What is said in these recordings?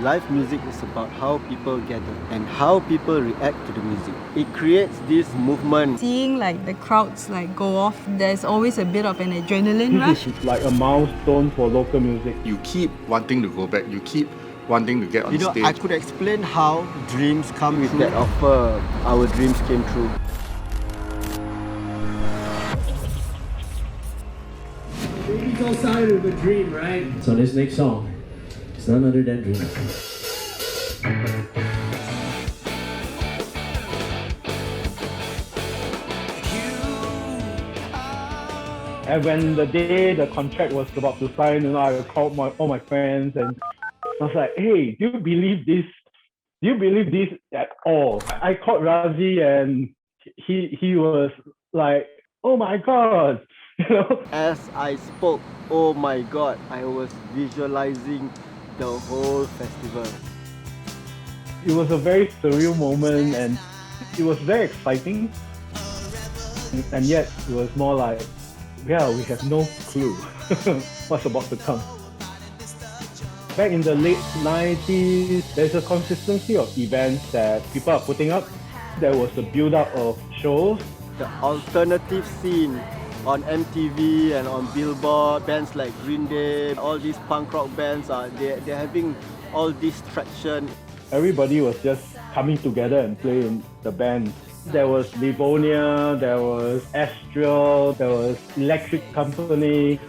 Live music is about how people gather and how people react to the music. It creates this movement. Seeing like the crowds like go off, there's always a bit of an adrenaline rush. It's like a milestone for local music. You keep wanting to go back, you keep wanting to get on stage. I could explain how dreams come with that offer. Our dreams came true. Baby's all started with a dream, right? So this next song is none other than Dream. And when the day the contract was about to sign, I called all my friends and I was like, hey, do you believe this? Do you believe this at all? I called Razi and he was like, oh my God. As I spoke, oh my God, I was visualizing the whole festival. It was a very surreal moment and it was very exciting. And yet it was more like, yeah, we have no clue what's about to come. Back in the late 90s, there's a consistency of events that people are putting up. There was a build-up of shows. The alternative scene on MTV and on Billboard, bands like Green Day, all these punk rock bands, they're having all this traction. Everybody was just coming together and playing the band. There was Livonia, there was Astral, there was Electric Company.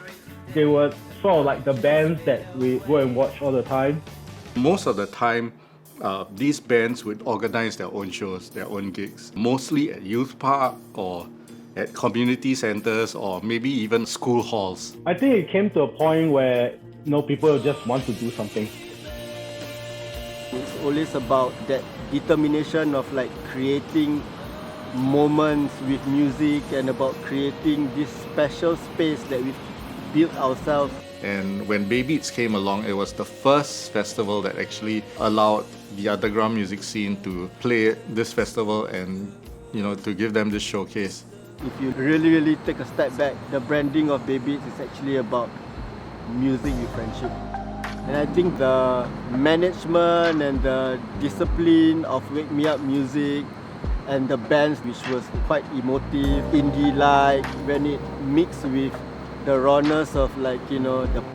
They were sort of like the bands that we go and watch all the time. Most of the time, these bands would organize their own shows, their own gigs, mostly at youth park or at community centers or maybe even school halls. I think it came to a point where people just want to do something. It's always about that determination of like creating moments with music and about creating this special space that we've built ourselves. And when Bay Beats came along, it was the first festival that actually allowed the underground music scene to play this festival and, to give them this showcase. If you really take a step back, the branding of Bay Beats is actually about music with friendship. And I think the management and the discipline of Wake Me Up Music and the bands, which was quite emotive, indie-like, when it mixed with the rawness of the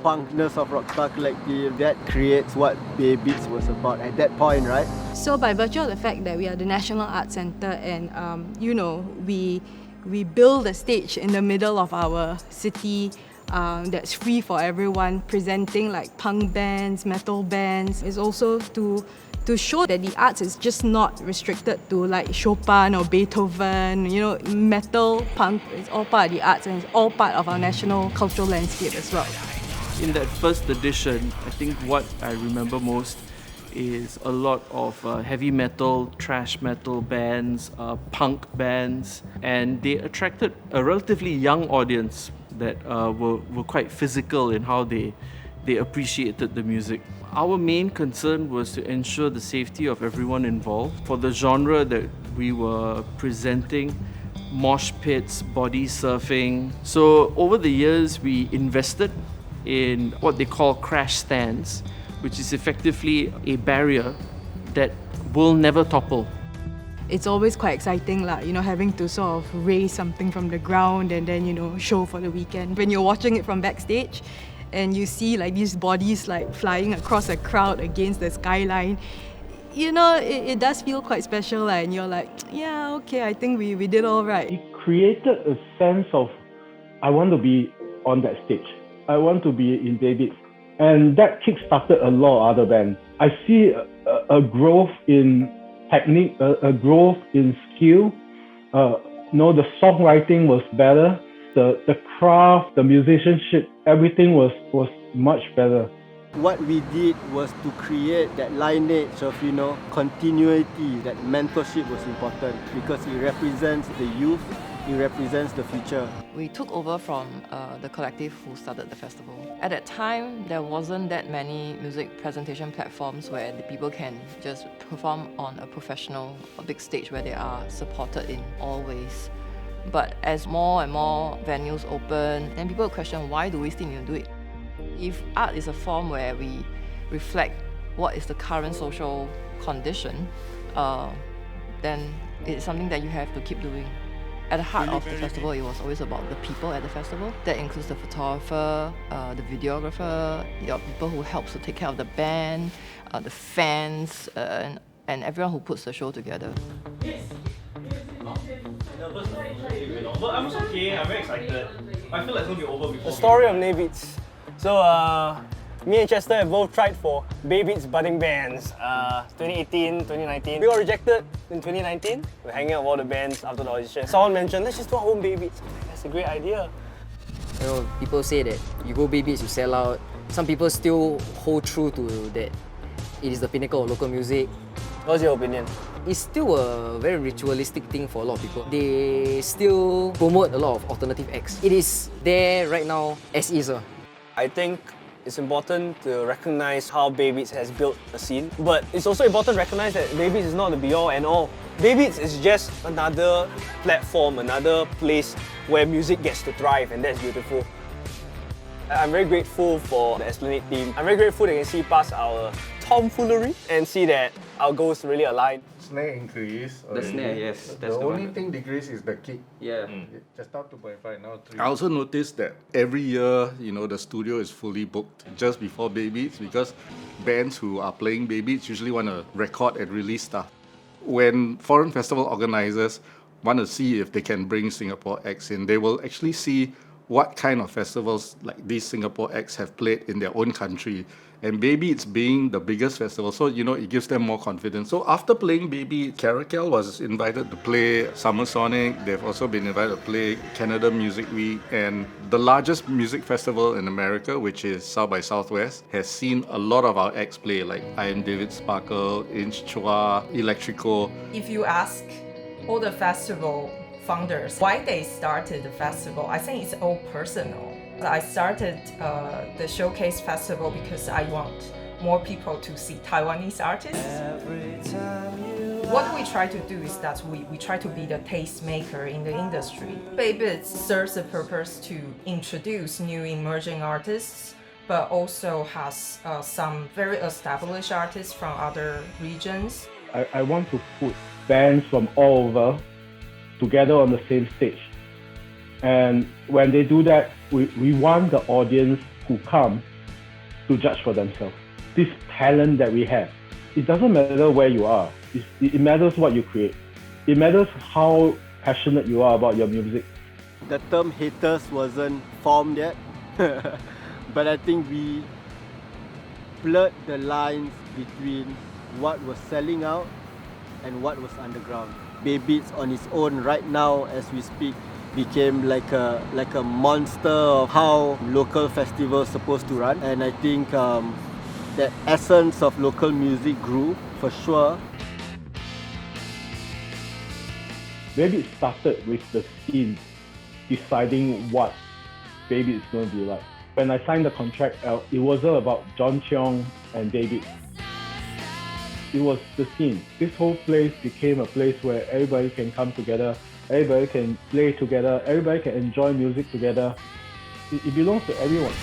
punkness of Rockstar Collective, that creates what Bay Beats was about at that point, right? So by virtue of the fact that we are the National Arts Centre and we build a stage in the middle of our city that's free for everyone, presenting like punk bands, metal bands, is also to show that the arts is just not restricted to like Chopin or Beethoven. Metal, punk is all part of the arts and it's all part of our national cultural landscape as well. In that first edition, I think what I remember most is a lot of heavy metal, thrash metal bands, punk bands, and they attracted a relatively young audience that were quite physical in how they appreciated the music. Our main concern was to ensure the safety of everyone involved. For the genre that we were presenting, mosh pits, body surfing. So over the years, we invested in what they call crash stands, which is effectively a barrier that will never topple. It's always quite exciting, having to sort of raise something from the ground and then, show for the weekend. When you're watching it from backstage and you see like these bodies like flying across a crowd against the skyline, it does feel quite special and you're like, yeah, okay, I think we did all right. It created a sense of, I want to be on that stage. I want to be in Bay Beats. And that kick-started a lot of other bands. I see a growth in technique, a growth in skill. The songwriting was better. The craft, the musicianship, everything was much better. What we did was to create that lineage of, continuity, that mentorship was important because it represents the youth, it represents the future. We took over from the collective who started the festival. At that time, there wasn't that many music presentation platforms where the people can just perform on a professional, a big stage where they are supported in all ways. But as more and more venues open, then people question, why do we still need to do it? If art is a form where we reflect what is the current social condition, then it's something that you have to keep doing. At the heart of the festival, it was always about the people at the festival. That includes the photographer, the videographer, people who helps to take care of the band, the fans, and everyone who puts the show together. But I'm just okay, I'm very excited. I feel like it's going to be over before. The story of Baybeats. So, me and Chester have both tried for Baybeats budding bands, 2018, 2019. We got rejected in 2019. We're hanging out with all the bands after the audition. Someone mentioned, let's just do our own Baybeats. That's a great idea. You know, people say that you go Baybeats, you sell out. Some people still hold true to that. It is the pinnacle of local music. What's your opinion? It's still a very ritualistic thing for a lot of people. They still promote a lot of alternative acts. It is there right now as is. I think it's important to recognize how Baybeats has built a scene, but it's also important to recognize that Baybeats is not the be-all and all. Baybeats is just another platform, another place where music gets to thrive, and that's beautiful. I'm very grateful for the Esplanade team. I'm very grateful they can see past our tomfoolery and see that our goals really align. Snare increase. The snare, yes. The only thing decrease is the kick. Yeah. Just now 2.5, now 3. I also noticed that every year, the studio is fully booked just before Baybeats because bands who are playing Baybeats usually want to record and release stuff. When foreign festival organizers want to see if they can bring Singapore acts in, they will actually see what kind of festivals like these Singapore acts have played in their own country. And Baybeats being the biggest festival, so it gives them more confidence. So after playing Baybeats, Caracal was invited to play Summer Sonic. They've also been invited to play Canada Music Week. And the largest music festival in America, which is South by Southwest, has seen a lot of our acts play, like I Am David Sparkle, Inch Chua, Electrico. If you ask all the festival founders why they started the festival, I think it's all personal. I started the Showcase Festival because I want more people to see Taiwanese artists. What we try to do is that we try to be the tastemaker in the industry. Baybeats serves the purpose to introduce new emerging artists, but also has some very established artists from other regions. I want to put bands from all over together on the same stage. And when they do that, we want the audience who come to judge for themselves. This talent that we have, it doesn't matter where you are. It matters what you create. It matters how passionate you are about your music. The term haters wasn't formed yet, but I think we blurred the lines between what was selling out and what was underground. Baybeats on its own right now, as we speak, became like a monster of how local festivals supposed to run, and I think that essence of local music grew for sure. Maybe it started with the scene deciding what Baybeats is going to be like. When I signed the contract, it wasn't about John Chiong and Baybeats. It was the scene. This whole place became a place where everybody can come together, everybody can play together, everybody can enjoy music together. It belongs to everyone.